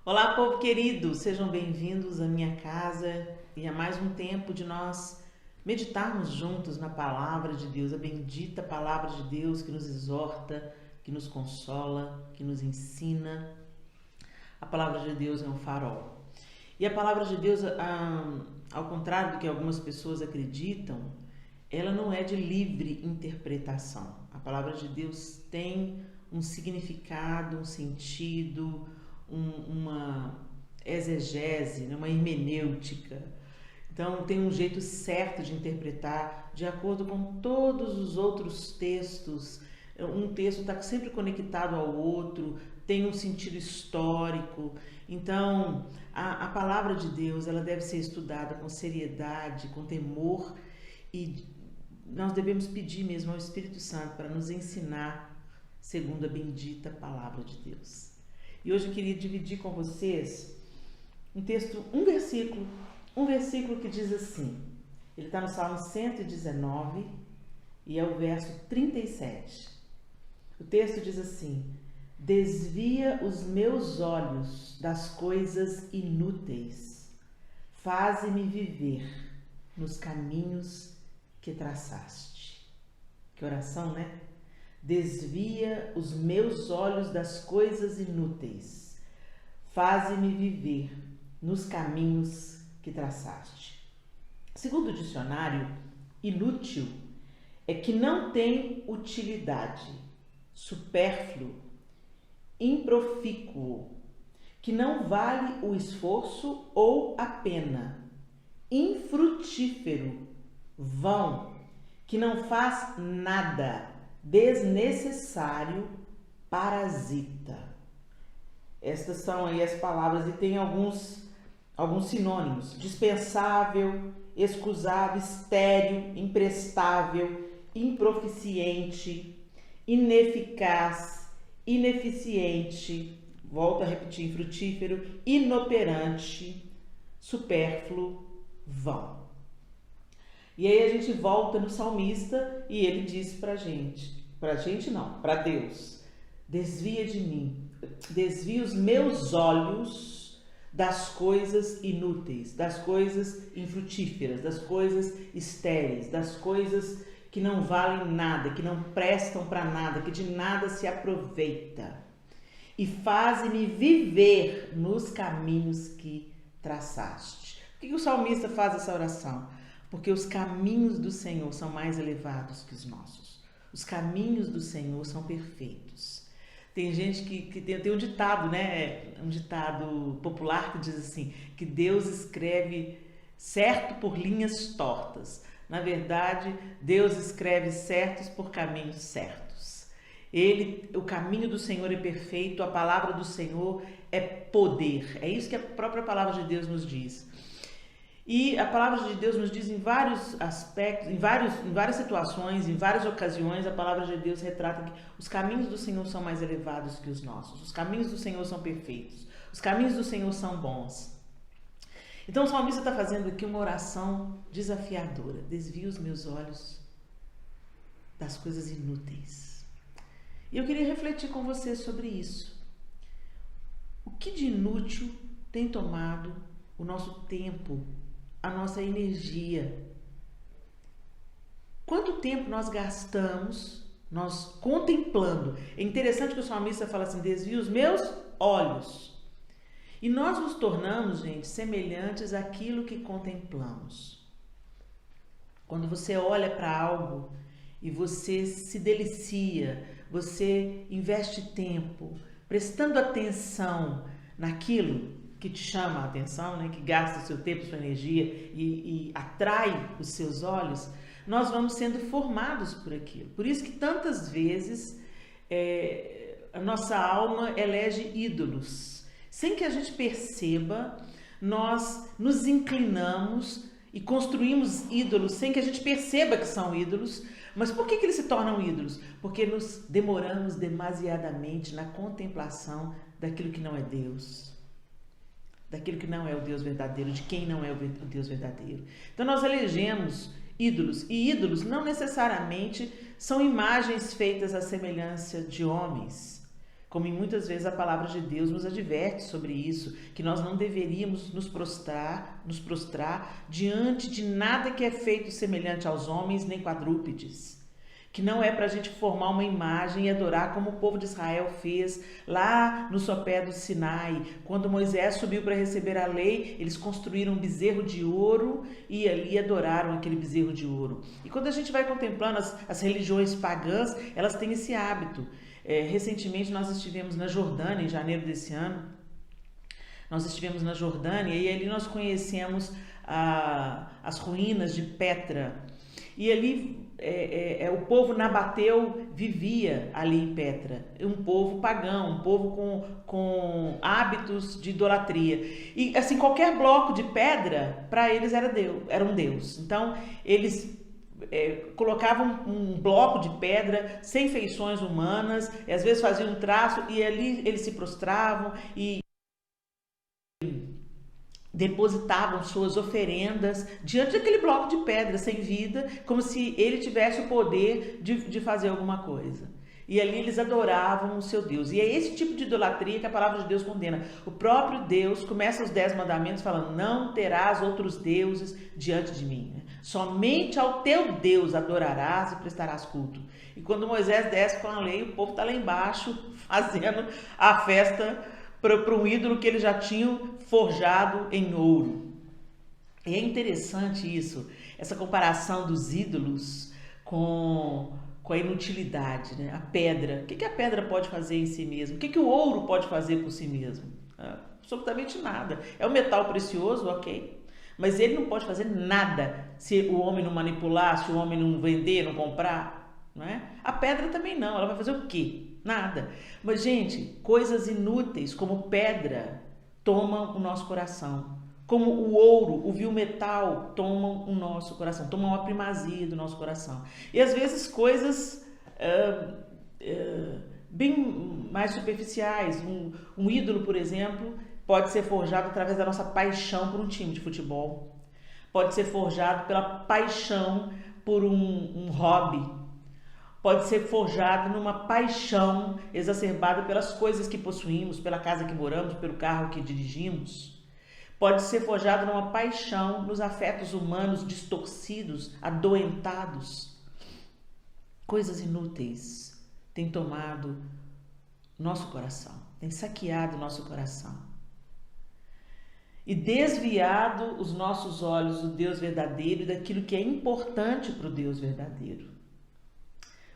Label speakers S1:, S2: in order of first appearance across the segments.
S1: Olá, povo querido, sejam bem-vindos à minha casa e a mais um tempo de nós meditarmos juntos na palavra de Deus, a bendita palavra de Deus que nos exorta, que nos consola, que nos ensina. A palavra de Deus é um farol. E a palavra de Deus, ao contrário do que algumas pessoas acreditam, ela não é de livre interpretação. A palavra de Deus tem um significado, um sentido, uma exegese, uma hermenêutica. Então, tem um jeito certo de interpretar, de acordo com todos os outros textos. Um texto está sempre conectado ao outro, tem um sentido histórico. Então, a palavra de Deus, ela deve ser estudada com seriedade, com temor, e nós devemos pedir mesmo ao Espírito Santo para nos ensinar segundo a bendita palavra de Deus. E hoje eu queria dividir com vocês um texto, um versículo que diz assim, ele está no Salmo 119 e é o verso 37. O texto diz assim: desvia os meus olhos das coisas inúteis, faze-me viver nos caminhos que traçaste. Que oração, né? Desvia os meus olhos das coisas inúteis, faze-me viver nos caminhos que traçaste. Segundo o dicionário, inútil é que não tem utilidade, supérfluo, improfícuo, que não vale o esforço ou a pena, infrutífero, vão, que não faz nada, desnecessário, parasita. Estas são aí as palavras e tem alguns sinônimos: dispensável, escusável, estéril, imprestável, improficiente, ineficaz, ineficiente, volto a repetir, infrutífero, inoperante, supérfluo, vão. E aí a gente volta no salmista e ele diz pra gente não, pra Deus: desvia de mim, desvia os meus olhos das coisas inúteis, das coisas infrutíferas, das coisas estéreis, das coisas que não valem nada, que não prestam para nada, que de nada se aproveita. E faze-me viver nos caminhos que traçaste. Por que o salmista faz essa oração? Porque os caminhos do Senhor são mais elevados que os nossos. Os caminhos do Senhor são perfeitos. Tem gente que tem um ditado, né? Um ditado popular que diz assim, que Deus escreve certo por linhas tortas. Na verdade, Deus escreve certos por caminhos certos. O caminho do Senhor é perfeito, a palavra do Senhor é poder. É isso que a própria palavra de Deus nos diz. E a palavra de Deus nos diz em vários aspectos, em várias situações, em várias ocasiões, a palavra de Deus retrata que os caminhos do Senhor são mais elevados que os nossos. Os caminhos do Senhor são perfeitos. Os caminhos do Senhor são bons. Então o salmista está fazendo aqui uma oração desafiadora. Desvia os meus olhos das coisas inúteis. E eu queria refletir com você sobre isso. O que de inútil tem tomado o nosso tempo, a nossa energia? Quanto tempo nós gastamos, nós contemplando? É interessante que o salmista fala assim, desvia os meus olhos. E nós nos tornamos, gente, semelhantes àquilo que contemplamos. Quando você olha para algo e você se delicia, você investe tempo, prestando atenção naquilo que te chama a atenção, né, que gasta o seu tempo, sua energia e atrai os seus olhos, nós vamos sendo formados por aquilo. Por isso que tantas vezes a nossa alma elege ídolos. Sem que a gente perceba, nós nos inclinamos e construímos ídolos sem que a gente perceba que são ídolos. Mas por que eles se tornam ídolos? Porque nos demoramos demasiadamente na contemplação daquilo que não é Deus. Daquilo que não é o Deus verdadeiro, de quem não é o Deus verdadeiro. Então nós elegemos ídolos, e ídolos não necessariamente são imagens feitas à semelhança de homens. como muitas vezes a palavra de Deus nos adverte sobre isso, que nós não deveríamos nos prostrar diante de nada que é feito semelhante aos homens nem quadrúpedes, que não é para a gente formar uma imagem e adorar como o povo de Israel fez lá no sopé do Sinai. Quando Moisés subiu para receber a lei, eles construíram um bezerro de ouro e ali adoraram aquele bezerro de ouro. E quando a gente vai contemplando as religiões pagãs, elas têm esse hábito. Recentemente nós estivemos na Jordânia, em janeiro desse ano, nós estivemos na Jordânia e ali nós conhecemos as ruínas de Petra. E ali o povo nabateu vivia ali em Petra, um povo pagão, um povo com hábitos de idolatria. E assim, qualquer bloco de pedra, para eles era um deus. Então, eles colocavam um bloco de pedra sem feições humanas, e às vezes faziam um traço e ali eles se prostravam e depositavam suas oferendas diante daquele bloco de pedra sem vida, como se ele tivesse o poder de fazer alguma coisa. E ali eles adoravam o seu Deus. E é esse tipo de idolatria que a palavra de Deus condena. O próprio Deus começa os 10 mandamentos falando: não terás outros deuses diante de mim. Somente ao teu Deus adorarás e prestarás culto. E quando Moisés desce com a lei, o povo está lá embaixo fazendo a festa para um ídolo que eles já tinham forjado em ouro. E é interessante isso, essa comparação dos ídolos com a inutilidade, né? A pedra. O que a pedra pode fazer em si mesmo? O que o ouro pode fazer por si mesmo? Absolutamente nada. É um metal precioso, ok. Mas ele não pode fazer nada se o homem não manipular, se o homem não vender, não comprar. Não é? A pedra também não. Ela vai fazer o quê? Nada. Mas, gente, coisas inúteis como pedra tomam o nosso coração. Como o ouro, o vil metal tomam o nosso coração, tomam a primazia do nosso coração. E às vezes coisas bem mais superficiais. Um ídolo, por exemplo, pode ser forjado através da nossa paixão por um time de futebol. Pode ser forjado pela paixão por um hobby. Pode ser forjado numa paixão exacerbada pelas coisas que possuímos, pela casa que moramos, pelo carro que dirigimos. Pode ser forjado numa paixão nos afetos humanos distorcidos, adoentados. Coisas inúteis têm tomado nosso coração, têm saqueado nosso coração e desviado os nossos olhos do Deus verdadeiro e daquilo que é importante para o Deus verdadeiro.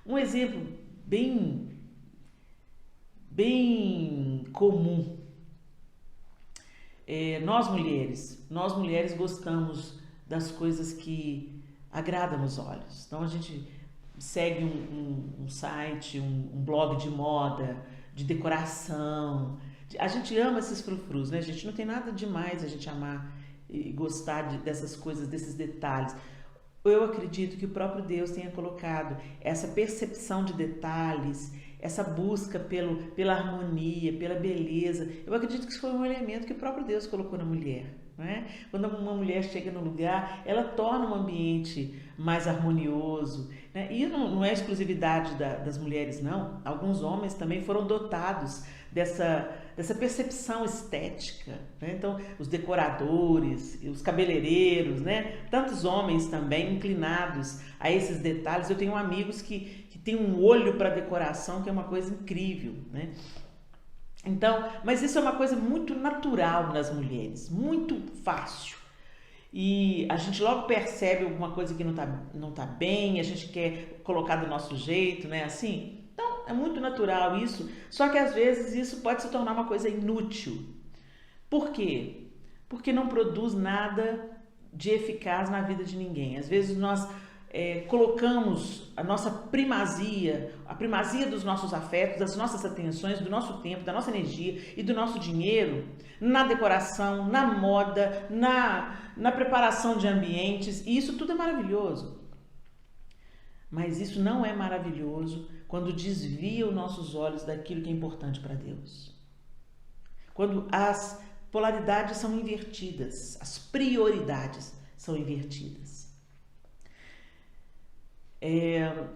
S1: Um exemplo bem comum. Nós mulheres gostamos das coisas que agradam os olhos. Então a gente segue um site, um blog de moda, de decoração. A gente ama esses frufrus, né? A gente não tem nada demais a gente amar e gostar dessas coisas, desses detalhes. Eu acredito que o próprio Deus tenha colocado essa percepção de detalhes, essa busca pela harmonia, pela beleza. Eu acredito que isso foi um elemento que o próprio Deus colocou na mulher. Não é? Quando uma mulher chega no lugar, ela torna um ambiente mais harmonioso. Né? E não é exclusividade das mulheres, não. Alguns homens também foram dotados dessa percepção estética, né? Então, os decoradores, os cabeleireiros, né? Tantos homens também inclinados a esses detalhes. Eu tenho amigos que têm um olho para decoração, que é uma coisa incrível, né? Então, mas isso é uma coisa muito natural nas mulheres, muito fácil. E a gente logo percebe alguma coisa que não tá bem, a gente quer colocar do nosso jeito, né? Assim, então é muito natural isso, só que às vezes isso pode se tornar uma coisa inútil. Por quê? Porque não produz nada de eficaz na vida de ninguém. Às vezes nós colocamos a nossa primazia, a primazia dos nossos afetos, das nossas atenções, do nosso tempo, da nossa energia e do nosso dinheiro na decoração, na moda, na preparação de ambientes, e isso tudo é maravilhoso. Mas isso não é maravilhoso quando desvia os nossos olhos daquilo que é importante para Deus. Quando as polaridades são invertidas, as prioridades são invertidas.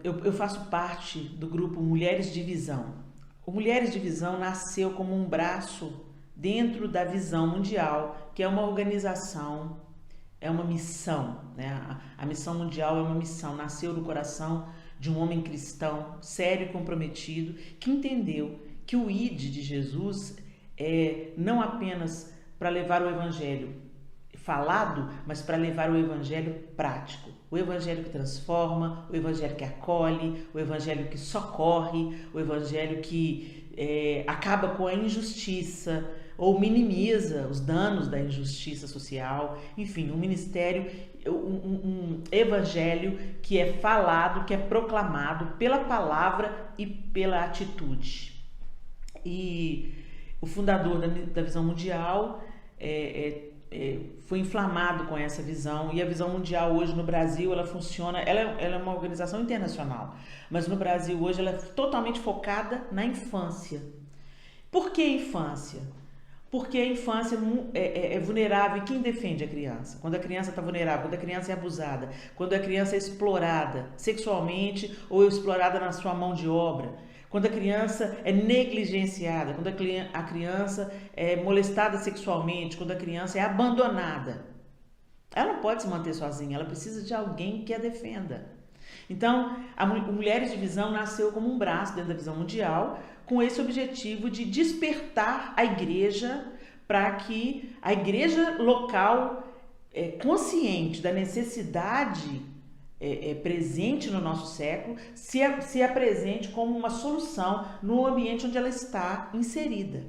S1: Eu faço parte do grupo Mulheres de Visão. O Mulheres de Visão nasceu como um braço dentro da Visão Mundial, que é uma organização, é uma missão, né? A Missão Mundial é uma missão, nasceu do coração de um homem cristão, sério e comprometido, que entendeu que o ID de Jesus é não apenas para levar o Evangelho falado, mas para levar o Evangelho prático. O Evangelho que transforma, o Evangelho que acolhe, o Evangelho que socorre, o Evangelho que acaba com a injustiça ou minimiza os danos da injustiça social. Enfim, um ministério, um Evangelho que é falado, que é proclamado pela palavra e pela atitude. E o fundador da Visão Mundial foi inflamado com essa visão, e a Visão Mundial hoje no Brasil, ela funciona, ela é uma organização internacional, mas no Brasil hoje ela é totalmente focada na infância. Por que infância? Porque a infância é vulnerável, e quem defende a criança? Quando a criança está vulnerável, quando a criança é abusada, quando a criança é explorada sexualmente ou explorada na sua mão de obra, quando a criança é negligenciada, quando a criança é molestada sexualmente, quando a criança é abandonada. Ela não pode se manter sozinha, ela precisa de alguém que a defenda. Então, a Mulheres de Visão nasceu como um braço dentro da Visão Mundial, com esse objetivo de despertar a igreja para que a igreja local, consciente da necessidade presente no nosso século, se apresente como uma solução no ambiente onde ela está inserida.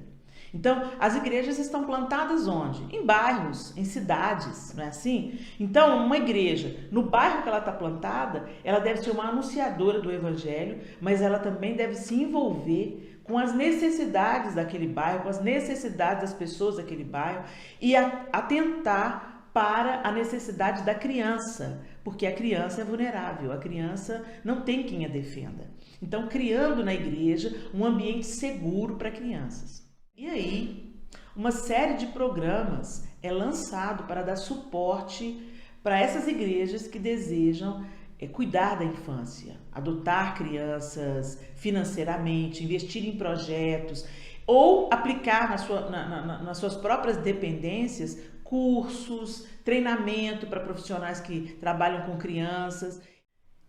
S1: Então, as igrejas estão plantadas onde? Em bairros, em cidades, não é assim? Então, uma igreja, no bairro que ela está plantada, ela deve ser uma anunciadora do evangelho, mas ela também deve se envolver com as necessidades daquele bairro, com as necessidades das pessoas daquele bairro e atentar para a necessidade da criança, porque a criança é vulnerável, a criança não tem quem a defenda. Então, criando na igreja um ambiente seguro para crianças. E aí, uma série de programas é lançado para dar suporte para essas igrejas que desejam cuidar da infância, adotar crianças financeiramente, investir em projetos ou aplicar nas suas próprias dependências cursos, treinamento para profissionais que trabalham com crianças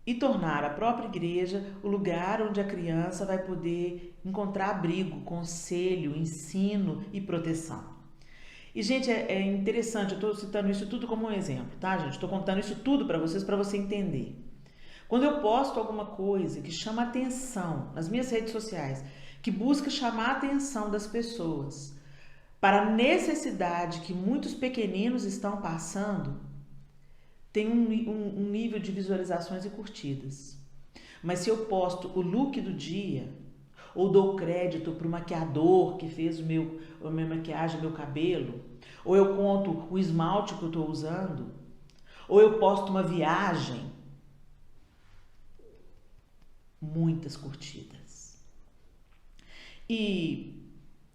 S1: e tornar a própria igreja o lugar onde a criança vai poder encontrar abrigo, conselho, ensino e proteção. E, gente, é interessante, eu estou citando isso tudo como um exemplo, tá, gente? Estou contando isso tudo para você entender. Quando eu posto alguma coisa que chama atenção nas minhas redes sociais, que busca chamar a atenção das pessoas para a necessidade que muitos pequeninos estão passando, tem um nível de visualizações e curtidas. Mas se eu posto o look do dia, ou dou crédito para o maquiador que fez a minha maquiagem, meu cabelo, ou eu conto o esmalte que eu estou usando, ou eu posto uma viagem, muitas curtidas. E,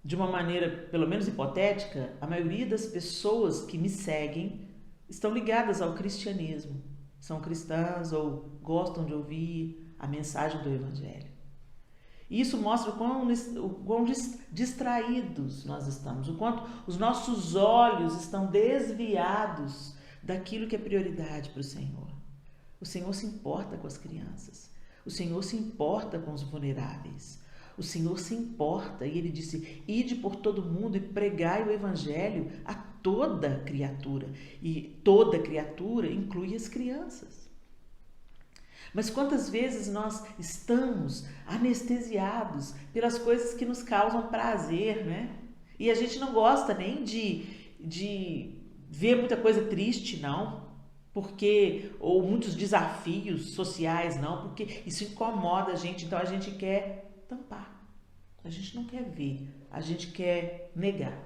S1: de uma maneira pelo menos hipotética, a maioria das pessoas que me seguem estão ligadas ao cristianismo, são cristãs ou gostam de ouvir a mensagem do evangelho. E isso mostra o quão distraídos nós estamos, o quanto os nossos olhos estão desviados daquilo que é prioridade para o Senhor. O Senhor se importa com as crianças, o Senhor se importa com os vulneráveis, o Senhor se importa, e Ele disse: ide por todo mundo e pregai o evangelho a toda criatura, e toda criatura inclui as crianças. Mas quantas vezes nós estamos anestesiados pelas coisas que nos causam prazer, né? E a gente não gosta nem de ver muita coisa triste, não, ou muitos desafios sociais, não, porque isso incomoda a gente, então a gente quer tampar, a gente não quer ver, a gente quer negar.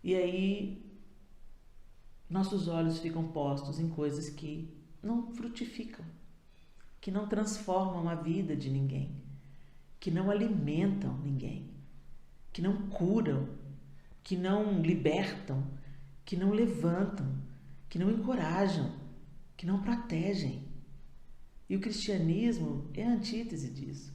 S1: E aí, nossos olhos ficam postos em coisas que não frutificam, que não transformam a vida de ninguém, que não alimentam ninguém, que não curam, que não libertam, que não levantam, que não encorajam, que não protegem. E o cristianismo é a antítese disso.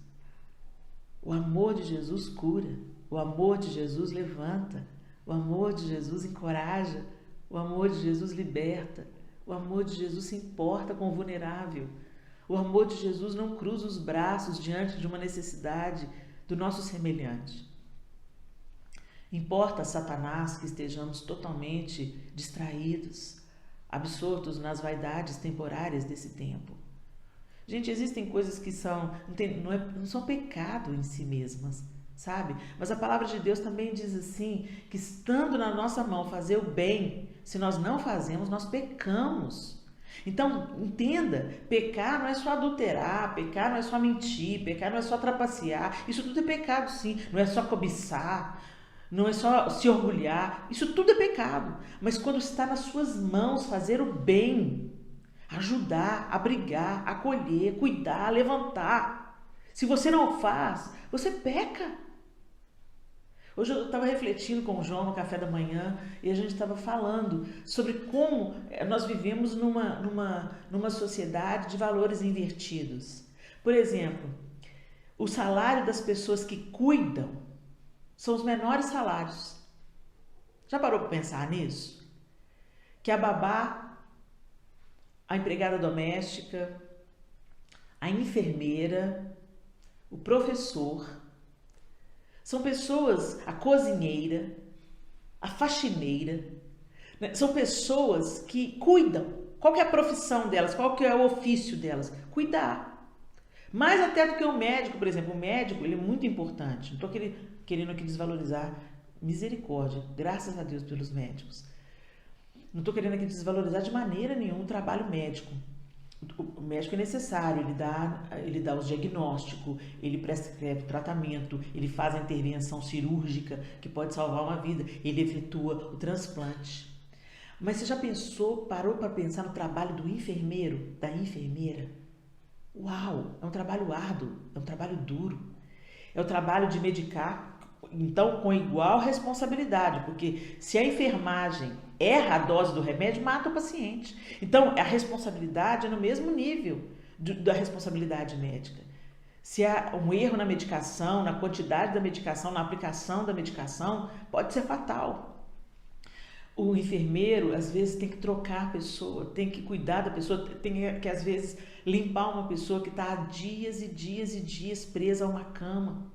S1: O amor de Jesus cura, o amor de Jesus levanta, o amor de Jesus encoraja, o amor de Jesus liberta, o amor de Jesus se importa com o vulnerável. O amor de Jesus não cruza os braços diante de uma necessidade do nosso semelhante. Importa a Satanás que estejamos totalmente distraídos, absortos nas vaidades temporárias desse tempo. Gente, existem coisas que não são pecado em si mesmas, sabe? Mas a palavra de Deus também diz assim, que estando na nossa mão fazer o bem, se nós não fazemos, nós pecamos. Então, entenda, pecar não é só adulterar, pecar não é só mentir, pecar não é só trapacear, isso tudo é pecado sim, não é só cobiçar, não é só se orgulhar, isso tudo é pecado. Mas quando está nas suas mãos fazer o bem, ajudar, abrigar, acolher, cuidar, levantar, se você não faz, você peca. Hoje eu estava refletindo com o João no café da manhã e a gente estava falando sobre como nós vivemos numa sociedade de valores invertidos. Por exemplo, o salário das pessoas que cuidam são os menores salários. Já parou para pensar nisso? Que a babá, a empregada doméstica, a enfermeira, o professor, são pessoas, a cozinheira, a faxineira, né? São pessoas que cuidam. Qual que é a profissão delas? Qual que é o ofício delas? Cuidar. Mais até do que o médico, por exemplo. O médico, ele é muito importante. Não estou querendo aqui desvalorizar. Misericórdia. Graças a Deus pelos médicos. Não estou querendo aqui desvalorizar de maneira nenhuma o trabalho médico. O médico é necessário, ele dá os diagnósticos, ele prescreve o tratamento, ele faz a intervenção cirúrgica que pode salvar uma vida, ele efetua o transplante. Mas você já parou para pensar no trabalho do enfermeiro, da enfermeira? Uau, é um trabalho árduo, é um trabalho duro, é o trabalho de medicar, então com igual responsabilidade, porque se a enfermagem erra a dose do remédio, mata o paciente. Então, a responsabilidade é no mesmo nível da responsabilidade médica. Se há um erro na medicação, na quantidade da medicação, na aplicação da medicação, pode ser fatal. O enfermeiro, às vezes, tem que trocar a pessoa, tem que cuidar da pessoa, tem que, às vezes, limpar uma pessoa que está há dias e dias e dias presa a uma cama.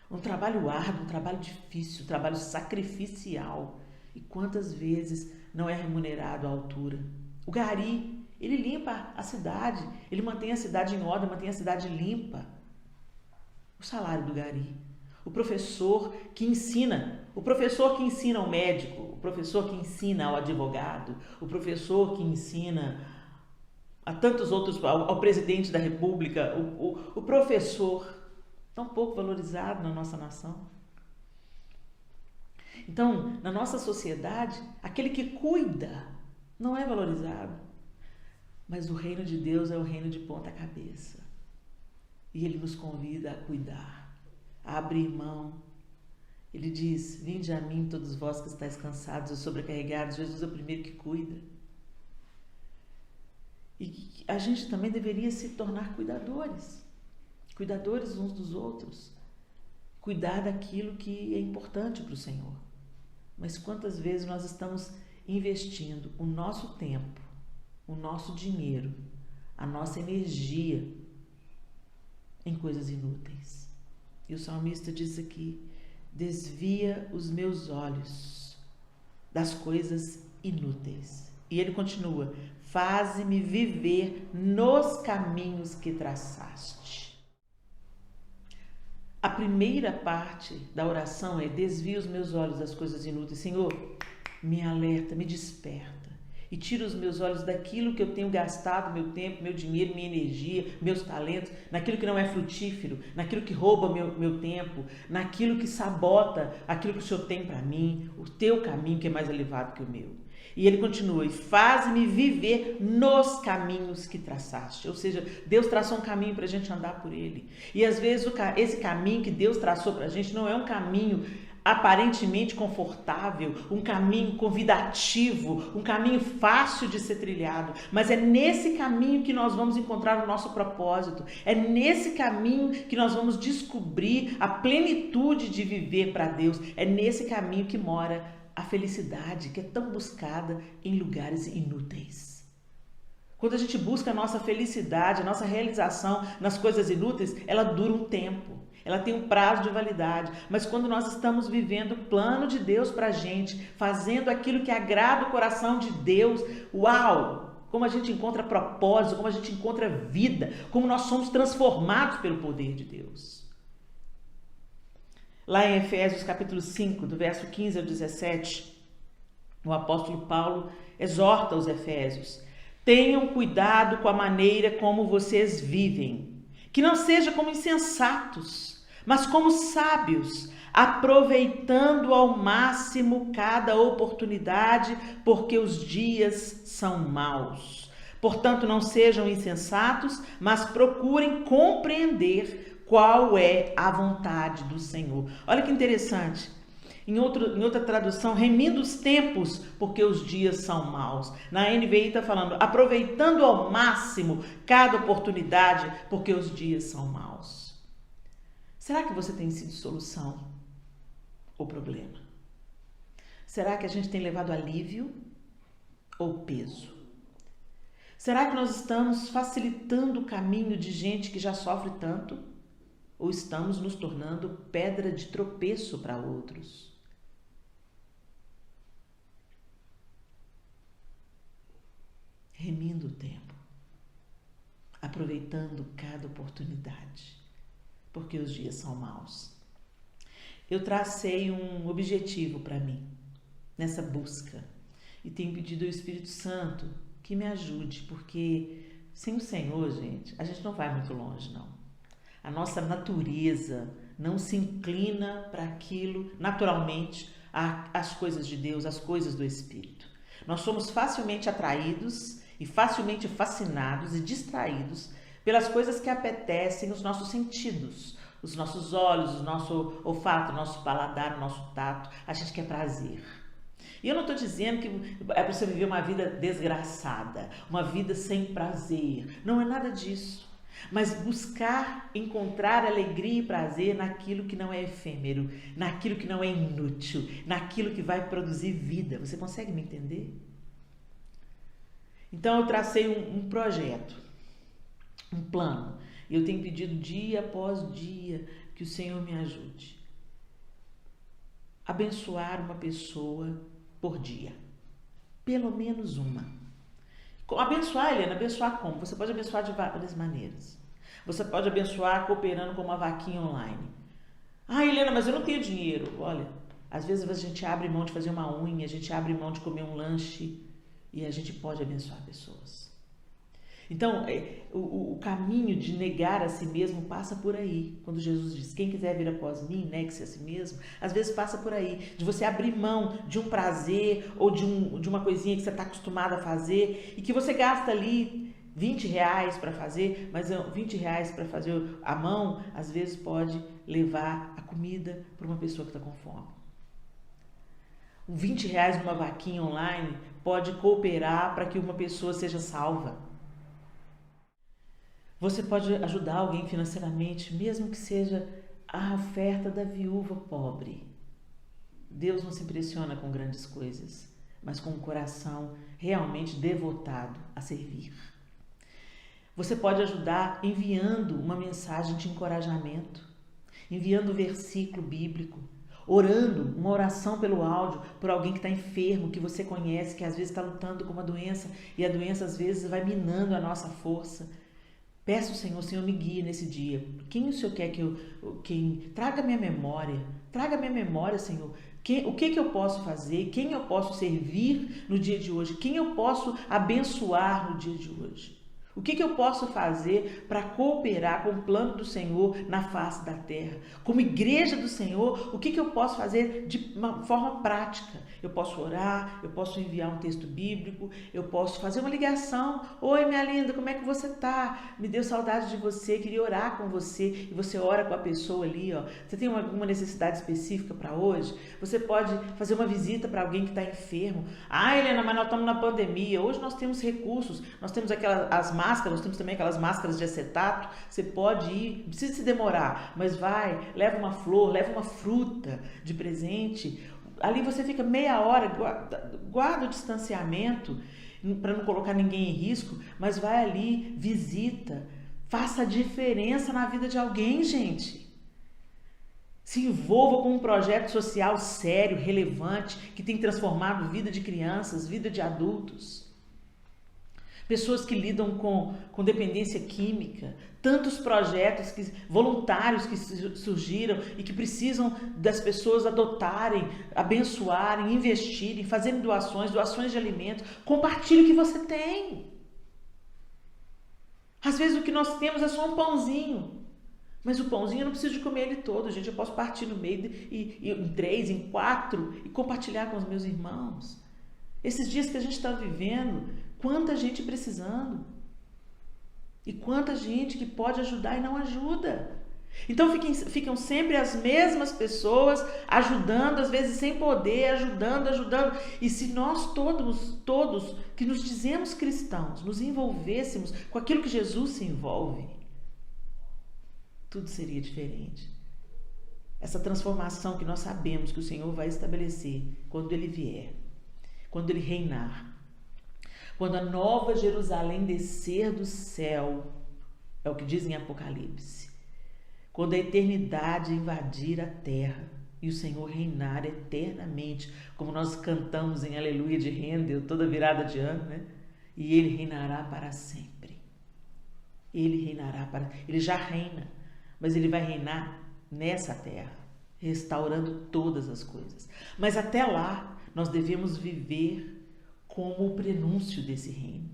S1: Um trabalho árduo, um trabalho difícil, um trabalho sacrificial. E quantas vezes não é remunerado à altura? O gari, ele limpa a cidade, ele mantém a cidade em ordem, mantém a cidade limpa. O salário do gari. O professor que ensina ao médico, o professor que ensina ao advogado, o professor que ensina a tantos outros, ao presidente da república, o professor, tão pouco valorizado na nossa nação. Então, na nossa sociedade, aquele que cuida não é valorizado. Mas o reino de Deus é o reino de ponta cabeça. E Ele nos convida a cuidar, a abrir mão. Ele diz, vinde a mim todos vós que estáis cansados e sobrecarregados. Jesus é o primeiro que cuida. E a gente também deveria se tornar cuidadores. Cuidadores uns dos outros. Cuidar daquilo que é importante para o Senhor. Mas quantas vezes nós estamos investindo o nosso tempo, o nosso dinheiro, a nossa energia em coisas inúteis? E o salmista diz aqui, desvia os meus olhos das coisas inúteis. E ele continua, faze-me viver nos caminhos que traçaste. A primeira parte da oração é desvia os meus olhos das coisas inúteis. Senhor, me alerta, me desperta e tira os meus olhos daquilo que eu tenho gastado meu tempo, meu dinheiro, minha energia, meus talentos, naquilo que não é frutífero, naquilo que rouba meu tempo, naquilo que sabota aquilo que o Senhor tem para mim, o teu caminho que é mais elevado que o meu. E ele continua, e faz-me viver nos caminhos que traçaste. Ou seja, Deus traçou um caminho para a gente andar por ele. E às vezes esse caminho que Deus traçou para a gente não é um caminho aparentemente confortável, um caminho convidativo, um caminho fácil de ser trilhado, mas é nesse caminho que nós vamos encontrar o nosso propósito, é nesse caminho que nós vamos descobrir a plenitude de viver para Deus, é nesse caminho que mora a felicidade que é tão buscada em lugares inúteis. Quando a gente busca a nossa felicidade, a nossa realização nas coisas inúteis, ela dura um tempo. Ela tem um prazo de validade, mas quando nós estamos vivendo o plano de Deus para a gente, fazendo aquilo que agrada o coração de Deus, uau! Como a gente encontra propósito, como a gente encontra vida, como nós somos transformados pelo poder de Deus. Lá em Efésios capítulo 5, do verso 15 ao 17, o apóstolo Paulo exorta os efésios: tenham cuidado com a maneira como vocês vivem, que não seja como insensatos, mas como sábios, aproveitando ao máximo cada oportunidade, porque os dias são maus. Portanto, não sejam insensatos, mas procurem compreender qual é a vontade do Senhor. Olha que interessante. Em outra tradução, remindo os tempos, porque os dias são maus. Na NVI está falando, aproveitando ao máximo cada oportunidade, porque os dias são maus. Será que você tem sido solução ou problema? Será que a gente tem levado alívio ou peso? Será que nós estamos facilitando o caminho de gente que já sofre tanto? Ou estamos nos tornando pedra de tropeço para outros? Remindo o tempo, aproveitando cada oportunidade, porque os dias são maus. Eu tracei um objetivo para mim nessa busca e tenho pedido ao Espírito Santo que me ajude, porque sem o Senhor, gente, a gente não vai muito longe, não. A nossa natureza não se inclina para aquilo naturalmente, as coisas de Deus, as coisas do Espírito. Nós somos facilmente atraídos e facilmente fascinados e distraídos pelas coisas que apetecem os nossos sentidos, os nossos olhos, o nosso olfato, o nosso paladar, o nosso tato. A gente quer prazer. E eu não estou dizendo que é para você viver uma vida desgraçada, uma vida sem prazer. Não é nada disso. Mas buscar encontrar alegria e prazer naquilo que não é efêmero, naquilo que não é inútil, naquilo que vai produzir vida. Você consegue me entender? Então eu tracei um projeto, um plano. E eu tenho pedido dia após dia que o Senhor me ajude. Abençoar uma pessoa por dia. Pelo menos uma. Abençoar, Helena, abençoar como? Você pode abençoar de várias maneiras. Você pode abençoar cooperando com uma vaquinha online. Ah, Helena, mas eu não tenho dinheiro. Olha, às vezes a gente abre mão de fazer uma unha, a gente abre mão de comer um lanche e a gente pode abençoar pessoas. Então, o caminho de negar a si mesmo passa por aí. Quando Jesus diz, quem quiser vir após mim, negue-se a si mesmo, às vezes passa por aí. De você abrir mão de um prazer ou de uma coisinha que você está acostumado a fazer e que você gasta ali R$20 para fazer, mas R$20 para fazer a mão, às vezes pode levar a comida para uma pessoa que está com fome. R$20 numa vaquinha online pode cooperar para que uma pessoa seja salva. Você pode ajudar alguém financeiramente, mesmo que seja a oferta da viúva pobre. Deus não se impressiona com grandes coisas, mas com um coração realmente devotado a servir. Você pode ajudar enviando uma mensagem de encorajamento, enviando um versículo bíblico, orando, uma oração pelo áudio, por alguém que está enfermo, que você conhece, que às vezes está lutando com uma doença, e a doença às vezes vai minando a nossa força. Peço ao Senhor, o Senhor me guie nesse dia. Quem o Senhor quer que traga minha memória, Senhor. O que eu posso fazer? Quem eu posso servir no dia de hoje? Quem eu posso abençoar no dia de hoje? O que eu posso fazer para cooperar com o plano do Senhor na face da terra? Como igreja do Senhor, o que eu posso fazer de uma forma prática? Eu posso orar, eu posso enviar um texto bíblico, eu posso fazer uma ligação. Oi, minha linda, como é que você tá? Me deu saudade de você, queria orar com você. E você ora com a pessoa ali, ó. Você tem alguma necessidade específica para hoje? Você pode fazer uma visita para alguém que está enfermo. Ah, Helena, mas nós estamos na pandemia. Hoje nós temos recursos, nós temos as máscaras, nós temos também aquelas máscaras de acetato. Você pode ir, não precisa se demorar, mas vai, leva uma flor, leva uma fruta de presente. Ali você fica meia hora, guarda o distanciamento para não colocar ninguém em risco, mas vai ali, visita, faça a diferença na vida de alguém, gente. Se envolva com um projeto social sério, relevante, que tem transformado vida de crianças, vida de adultos. Pessoas que lidam com dependência química, tantos projetos voluntários que surgiram e que precisam das pessoas adotarem, abençoarem, investirem, fazerem doações de alimentos. Compartilhe o que você tem. Às vezes o que nós temos é só um pãozinho, mas o pãozinho eu não preciso de comer ele todo, gente. Eu posso partir no meio em 3, em 4 e compartilhar com os meus irmãos. Esses dias que a gente está vivendo, quanta gente precisando. E quanta gente que pode ajudar e não ajuda. Então ficam sempre as mesmas pessoas ajudando, às vezes sem poder, ajudando. E se nós todos que nos dizemos cristãos, nos envolvêssemos com aquilo que Jesus se envolve, tudo seria diferente. Essa transformação que nós sabemos que o Senhor vai estabelecer quando Ele vier, quando Ele reinar. Quando a nova Jerusalém descer do céu, é o que diz em Apocalipse. Quando a eternidade invadir a terra e o Senhor reinar eternamente, como nós cantamos em Aleluia de Handel, toda virada de ano, né? E Ele reinará para sempre. Ele já reina, mas Ele vai reinar nessa terra, restaurando todas as coisas. Mas até lá, nós devemos viver como o prenúncio desse reino,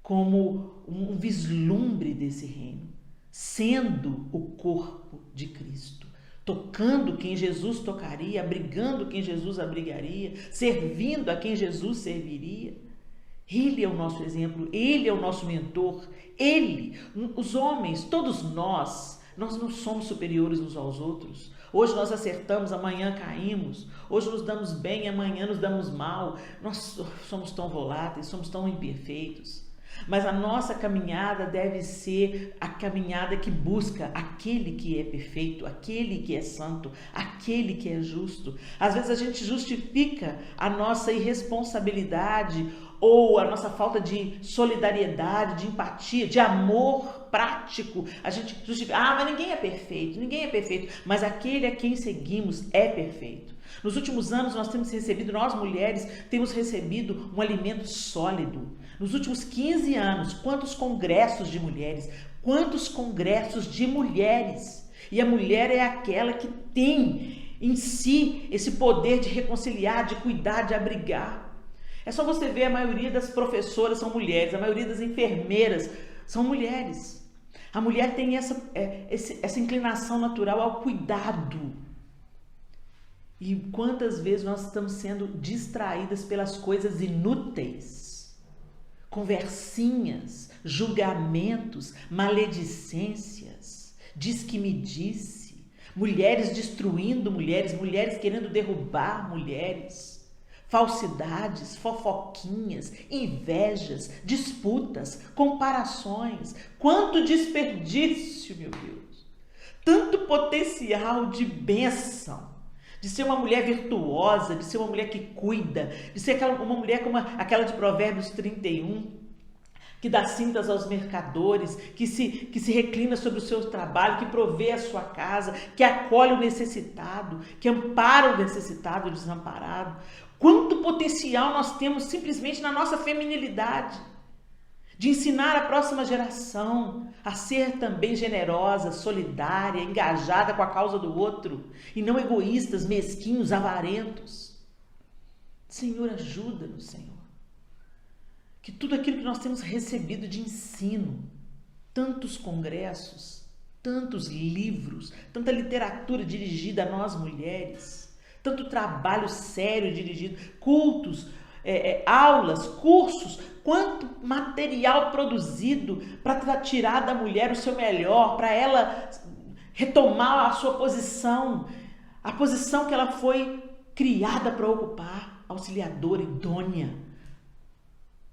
S1: como um vislumbre desse reino, sendo o corpo de Cristo, tocando quem Jesus tocaria, abrigando quem Jesus abrigaria, servindo a quem Jesus serviria. Ele é o nosso exemplo, Ele é o nosso mentor, Ele, os homens, todos nós não somos superiores uns aos outros. Hoje nós acertamos, amanhã caímos. Hoje nos damos bem, amanhã nos damos mal. Nós somos tão voláteis, somos tão imperfeitos. Mas a nossa caminhada deve ser a caminhada que busca aquele que é perfeito, aquele que é santo, aquele que é justo. Às vezes a gente justifica a nossa irresponsabilidade ou a nossa falta de solidariedade, de empatia, de amor prático. A gente justifica, mas ninguém é perfeito, mas aquele a quem seguimos é perfeito. Nos últimos anos nós mulheres temos recebido um alimento sólido. Nos últimos 15 anos, quantos congressos de mulheres, E a mulher é aquela que tem em si esse poder de reconciliar, de cuidar, de abrigar. É só você ver, a maioria das professoras são mulheres, a maioria das enfermeiras são mulheres. A mulher tem essa inclinação natural ao cuidado. E quantas vezes nós estamos sendo distraídas pelas coisas inúteis, conversinhas, julgamentos, maledicências, diz que me disse, mulheres destruindo mulheres querendo derrubar mulheres. Falsidades, fofoquinhas, invejas, disputas, comparações. Quanto desperdício, meu Deus! Tanto potencial de bênção, de ser uma mulher virtuosa, de ser uma mulher que cuida, de ser uma mulher como aquela de Provérbios 31, que dá cintas aos mercadores, que se reclina sobre o seu trabalho, que provê a sua casa, que acolhe o necessitado, que ampara o necessitado e o desamparado. Quanto potencial nós temos simplesmente na nossa feminilidade, de ensinar a próxima geração a ser também generosa, solidária, engajada com a causa do outro, e não egoístas, mesquinhos, avarentos. Senhor, ajuda-nos, Senhor. que tudo aquilo que nós temos recebido de ensino, tantos congressos, tantos livros, tanta literatura dirigida a nós mulheres, tanto trabalho sério dirigido, cultos, aulas, cursos, quanto material produzido para tirar da mulher o seu melhor, para ela retomar a sua posição, a posição que ela foi criada para ocupar, auxiliadora, idônea.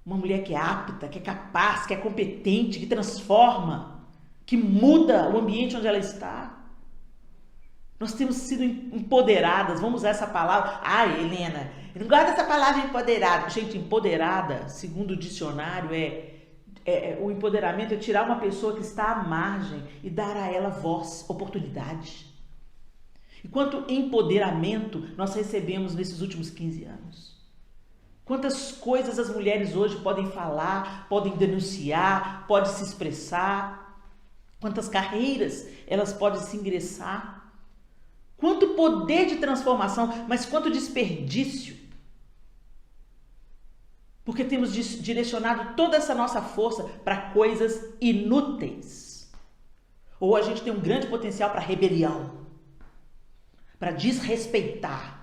S1: Uma mulher que é apta, que é capaz, que é competente, que transforma, que muda o ambiente onde ela está. Nós temos sido empoderadas, vamos usar essa palavra. Ai, Helena, eu não gosto dessa palavra empoderada. Gente, empoderada, segundo o dicionário, o empoderamento é tirar uma pessoa que está à margem e dar a ela voz, oportunidade. E quanto empoderamento nós recebemos nesses últimos 15 anos. Quantas coisas as mulheres hoje podem falar, podem denunciar, podem se expressar. Quantas carreiras elas podem se ingressar. Quanto poder de transformação, mas quanto desperdício. Porque temos direcionado toda essa nossa força para coisas inúteis. Ou a gente tem um grande potencial para rebelião, para desrespeitar,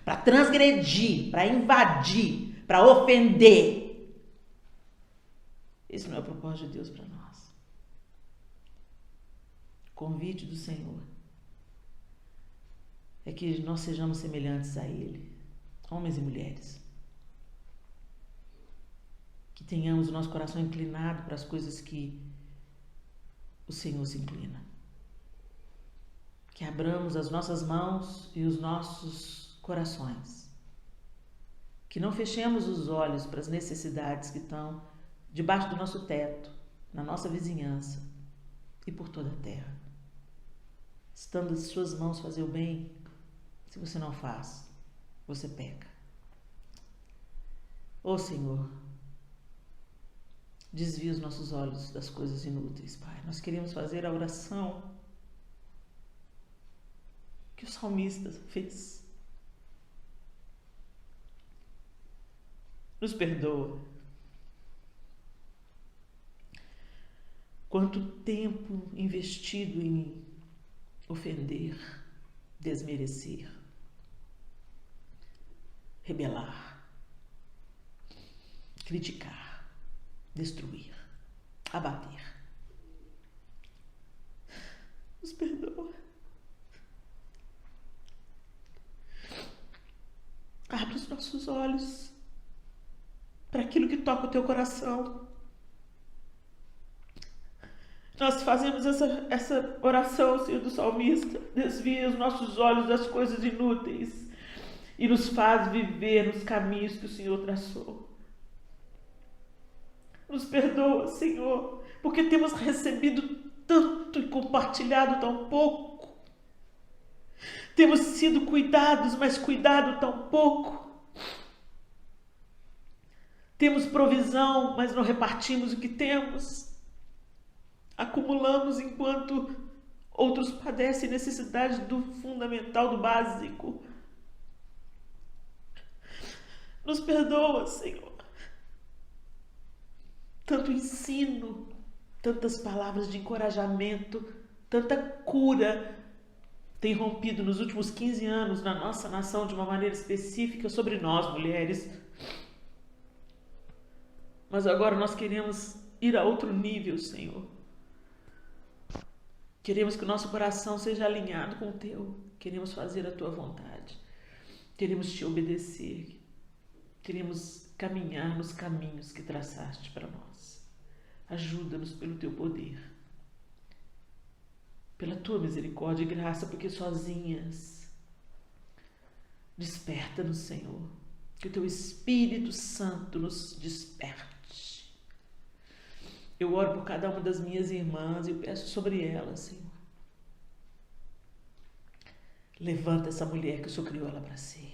S1: para transgredir, para invadir, para ofender. Esse não é o propósito de Deus para nós. O convite do Senhor é que nós sejamos semelhantes a Ele, homens e mulheres. Que tenhamos o nosso coração inclinado para as coisas que o Senhor se inclina. Que abramos as nossas mãos e os nossos corações. Que não fechemos os olhos para as necessidades que estão debaixo do nosso teto, na nossa vizinhança e por toda a terra. Estando em suas mãos fazer o bem, se você não faz, você peca. Ô Senhor, desvia os nossos olhos das coisas inúteis, Pai. Nós queremos fazer a oração que o salmista fez. Nos perdoa. Quanto tempo investido em ofender, desmerecer, rebelar, criticar, destruir, abater. Nos perdoa. Abre os nossos olhos para aquilo que toca o teu coração. Nós fazemos essa oração, Senhor, do salmista. Desvia os nossos olhos das coisas inúteis e nos faz viver nos caminhos que o Senhor traçou. Nos perdoa, Senhor, porque temos recebido tanto e compartilhado tão pouco. Temos sido cuidados, mas cuidado tão pouco. Temos provisão, mas não repartimos o que temos. Acumulamos enquanto outros padecem necessidade do fundamental, do básico. Nos perdoa, Senhor. Tanto ensino, tantas palavras de encorajamento, tanta cura tem rompido nos últimos 15 anos na nossa nação de uma maneira específica sobre nós, mulheres. Mas agora nós queremos ir a outro nível, Senhor. Queremos que o nosso coração seja alinhado com o Teu. Queremos fazer a Tua vontade. Queremos Te obedecer. Queremos caminhar nos caminhos que traçaste para nós. Ajuda-nos pelo Teu poder. Pela Tua misericórdia e graça, porque sozinhas. Desperta-nos, Senhor. Que o Teu Espírito Santo nos desperte. Eu oro por cada uma das minhas irmãs e eu peço sobre elas, Senhor. Levanta essa mulher que o Senhor criou ela para ser.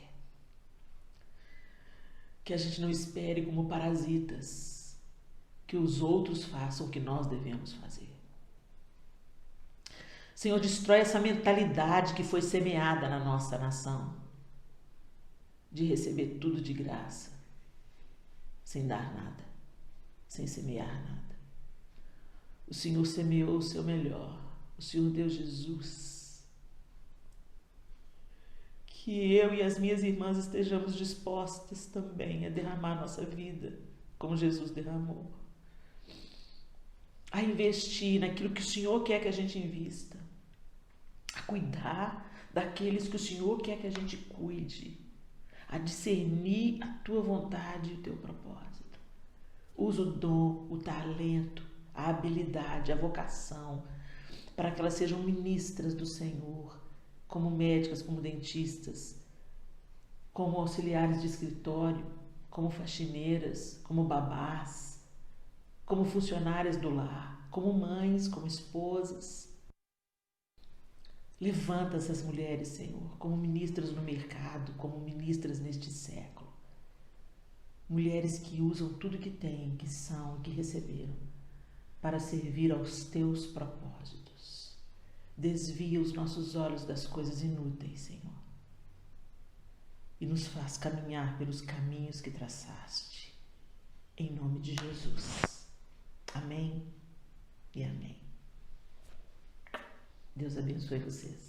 S1: Que a gente não espere como parasitas que os outros façam o que nós devemos fazer. Senhor, destrói essa mentalidade que foi semeada na nossa nação de receber tudo de graça, sem dar nada. sem semear nada. O Senhor semeou o seu melhor. O Senhor deu Jesus. Que eu e as minhas irmãs estejamos dispostas também a derramar nossa vida, como Jesus derramou. A investir naquilo que o Senhor quer que a gente invista. A cuidar daqueles que o Senhor quer que a gente cuide. A discernir a tua vontade e o teu propósito. Usa o dom, o talento, a habilidade, a vocação, para que elas sejam ministras do Senhor, como médicas, como dentistas, como auxiliares de escritório, como faxineiras, como babás, como funcionárias do lar, como mães, como esposas. Levanta essas mulheres, Senhor, como ministras no mercado, como ministras neste século. Mulheres que usam tudo que têm, que são e que receberam, para servir aos teus propósitos. Desvia os nossos olhos das coisas inúteis, Senhor, e nos faz caminhar pelos caminhos que traçaste. Em nome de Jesus. Amém e amém. Deus abençoe vocês.